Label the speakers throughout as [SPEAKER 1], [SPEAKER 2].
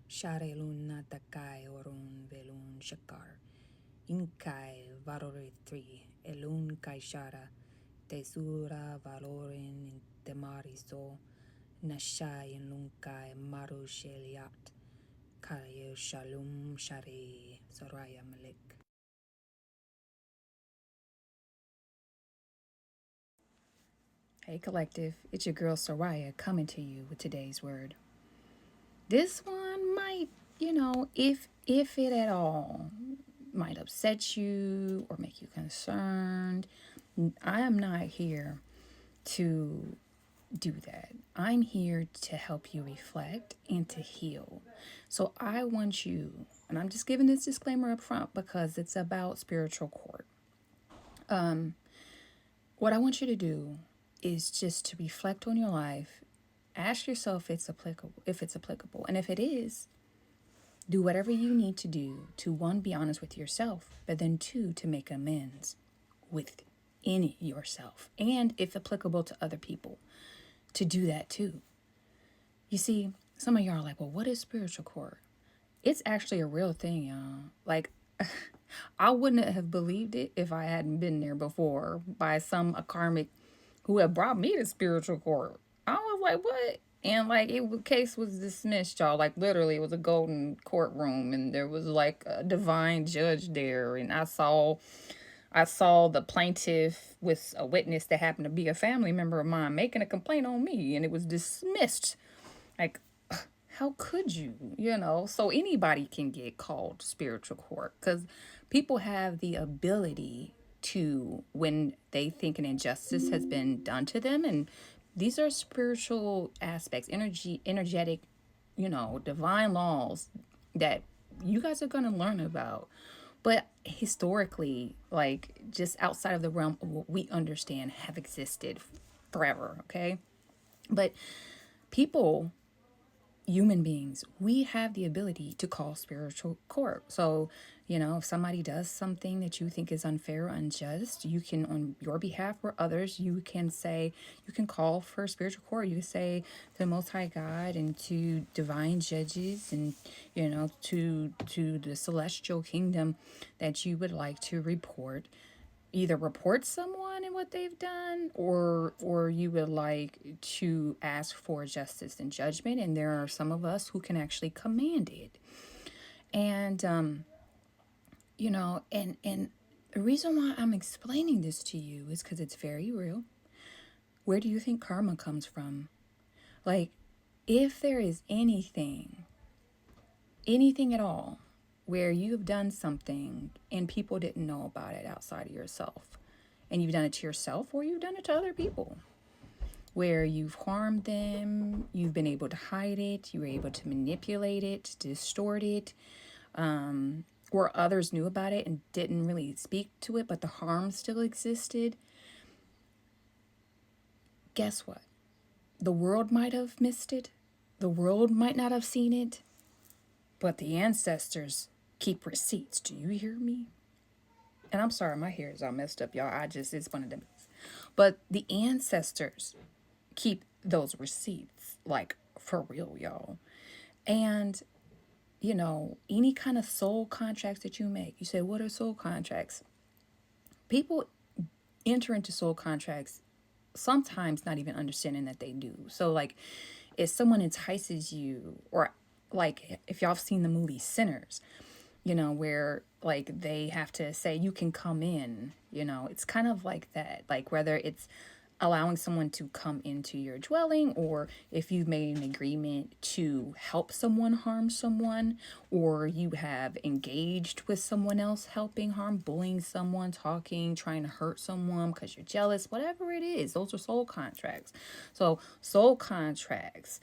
[SPEAKER 1] Sharelun takai orun velun shakar. Inkai varoritri elun kaishara. Tesura valorin temariso. Nashai lunkai maru sheliat. Kayo shalom shari Soraya Malik. Hey collective, it's your girl Soraya coming to you with today's word. This one might, if it at all might upset you or make you concerned. I am not here to do that. I'm here to help you reflect and to heal. So I want you, and I'm just giving this disclaimer up front because it's about spiritual court. What I want you to do is just to reflect on your life. Ask yourself if it's applicable. And if it is, do whatever you need to do to, one, be honest with yourself, but then two, to make amends within yourself. And if applicable to other people, to do that too. You see, some of y'all are like, well, what is spiritual court? It's actually a real thing, y'all. Like, I wouldn't have believed it if I hadn't been there before by some karmic who had brought me to spiritual court. I was like, what? And like case was dismissed, y'all. Like literally, it was a golden courtroom, and there was like a divine judge there, and I saw the plaintiff with a witness that happened to be a family member of mine making a complaint on me, and it was dismissed. Like, how could you? So anybody can get called spiritual court because people have the ability to, when they think an injustice has been done to them, and these are spiritual aspects, energetic, divine laws that you guys are going to learn about. But historically, like just outside of the realm of what we understand, have existed forever, okay? But people, human beings, we have the ability to call spiritual court. So, if somebody does something that you think is unfair or unjust, you can, on your behalf or others, you can call for spiritual court. You can say to the Most High God and to divine judges and, to the celestial kingdom that you would like to either report someone and what they've done, or you would like to ask for justice and judgment, and there are some of us who can actually command it. And and the reason why I'm explaining this to you is because it's very real. Where do you think karma comes from? Like, if there is anything at all where you've done something and people didn't know about it outside of yourself, and you've done it to yourself or you've done it to other people, where you've harmed them, you've been able to hide it, you were able to manipulate it, distort it, or others knew about it and didn't really speak to it, but the harm still existed. Guess what? The world might have missed it. The world might not have seen it, but the ancestors keep receipts. Do you hear me? And I'm sorry, my hair is all messed up, y'all. It's one of them. But the ancestors keep those receipts, like for real, y'all. And, any kind of soul contracts that you make, you say, what are soul contracts? People enter into soul contracts sometimes not even understanding that they do. So, like, if someone entices you, or like if y'all have seen the movie Sinners, where like they have to say, you can come in, it's kind of like that. Like, whether it's allowing someone to come into your dwelling, or if you've made an agreement to help someone harm someone, or you have engaged with someone else helping harm, bullying someone, talking, trying to hurt someone because you're jealous, whatever it is, those are soul contracts. So soul contracts,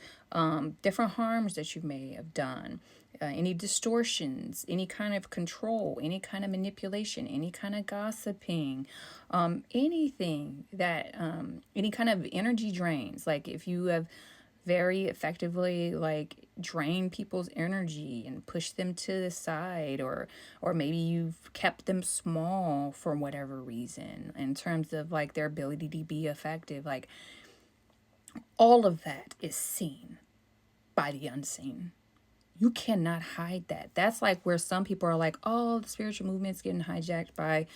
[SPEAKER 1] different harms that you may have done, any distortions, any kind of control, any kind of manipulation, any kind of gossiping, anything that, any kind of energy drains. Like, if you have very effectively like drained people's energy and pushed them to the side, or maybe you've kept them small for whatever reason in terms of like their ability to be effective, like all of that is seen by the unseen. You cannot hide that. That's like where some people are like, oh, the spiritual movement's getting hijacked by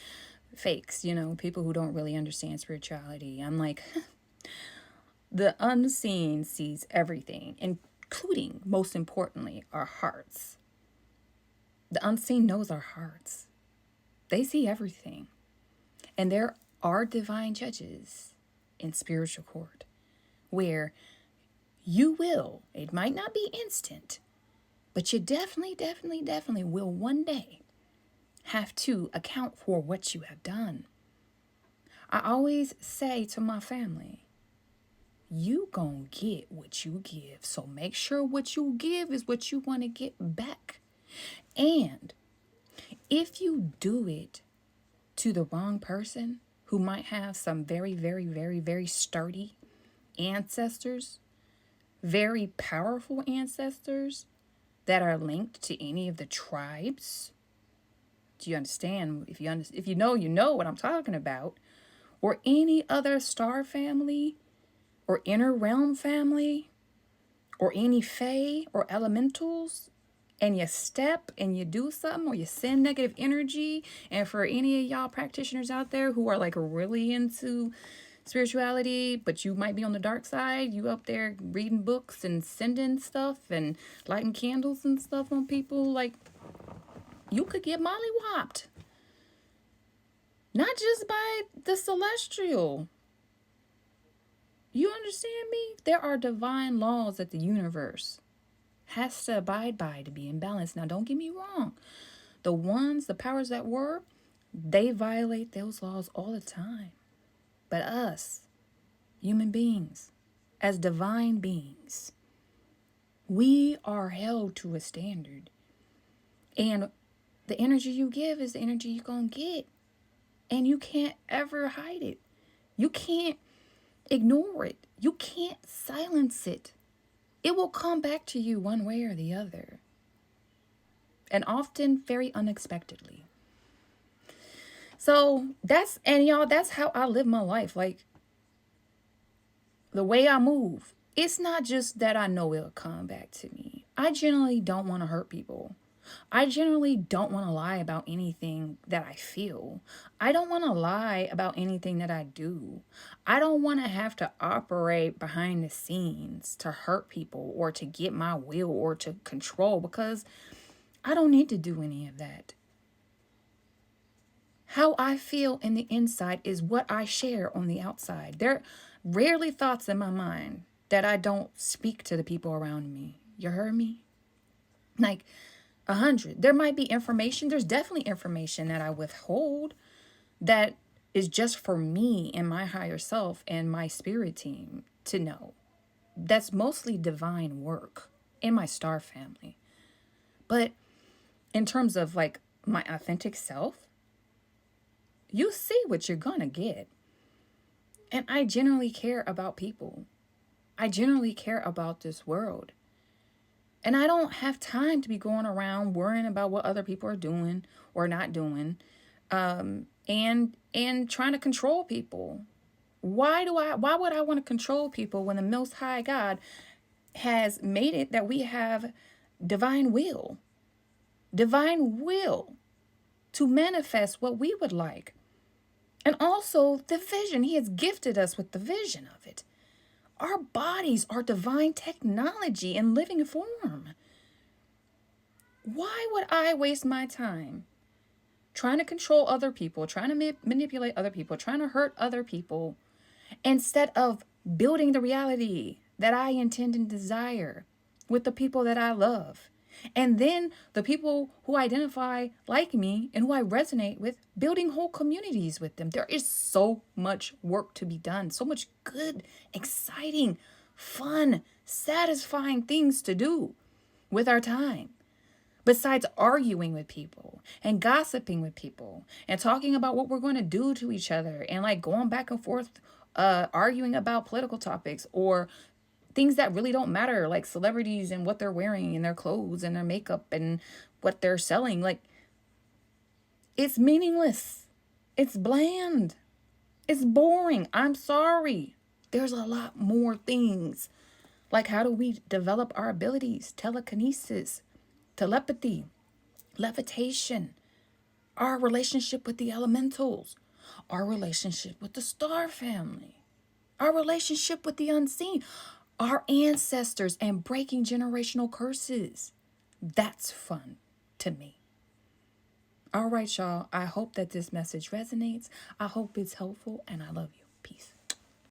[SPEAKER 1] fakes, people who don't really understand spirituality. I'm like, the unseen sees everything, including, most importantly, our hearts. The unseen knows our hearts. They see everything. And there are divine judges in spiritual court where you will, it might not be instant, but you definitely will one day have to account for what you have done. I always say to my family, you gonna get what you give. So make sure what you give is what you want to get back. And if you do it to the wrong person who might have some very sturdy ancestors, very powerful ancestors that are linked to any of the tribes. Do you understand? If you know, you know what I'm talking about. Or any other star family or inner realm family or any fae or elementals, and you step and you do something or you send negative energy. And for any of y'all practitioners out there who are like really into spirituality, but you might be on the dark side, you up there reading books and sending stuff and lighting candles and stuff on people, like, you could get mollywopped. Not just by the celestial. You understand me? There are divine laws that the universe has to abide by to be in balance. Now, don't get me wrong. The powers that were, they violate those laws all the time. But us, human beings, as divine beings, we are held to a standard. And the energy you give is the energy you're going to get. And you can't ever hide it. You can't ignore it. You can't silence it. It will come back to you one way or the other. And often very unexpectedly. So that's how I live my life. Like, the way I move, it's not just that I know it'll come back to me. I generally don't want to hurt people. I generally don't want to lie about anything that I feel. I don't want to lie about anything that I do. I don't want to have to operate behind the scenes to hurt people or to get my will or to control, because I don't need to do any of that. How I feel in the inside is what I share on the outside. There are rarely thoughts in my mind that I don't speak to the people around me. You heard me? Like 100. There might be information. There's definitely information that I withhold that is just for me and my higher self and my spirit team to know. That's mostly divine work in my star family. But in terms of like my authentic self, you see what you're gonna get. And I genuinely care about people. I genuinely care about this world. And I don't have time to be going around worrying about what other people are doing or not doing, and trying to control people. Why would I want to control people when the Most High God has made it that we have divine will to manifest what we would like? And also the vision. He has gifted us with the vision of it. Our bodies are divine technology in living form. Why would I waste my time trying to control other people, trying to manipulate other people, trying to hurt other people, instead of building the reality that I intend and desire with the people that I love? And then the people who identify like me and who I resonate with, building whole communities with them. There is so much work to be done, so much good, exciting, fun, satisfying things to do with our time. Besides arguing with people and gossiping with people and talking about what we're going to do to each other and like going back and forth, arguing about political topics or things that really don't matter, like celebrities and what they're wearing and their clothes and their makeup and what they're selling. Like, it's meaningless. It's bland. It's boring. I'm sorry. There's a lot more things. Like, how do we develop our abilities? Telekinesis, telepathy, levitation, our relationship with the elementals, our relationship with the star family, our relationship with the unseen, our ancestors, and breaking generational curses. That's fun to me. All right, y'all. I hope that this message resonates. I hope it's helpful, and I love you. Peace.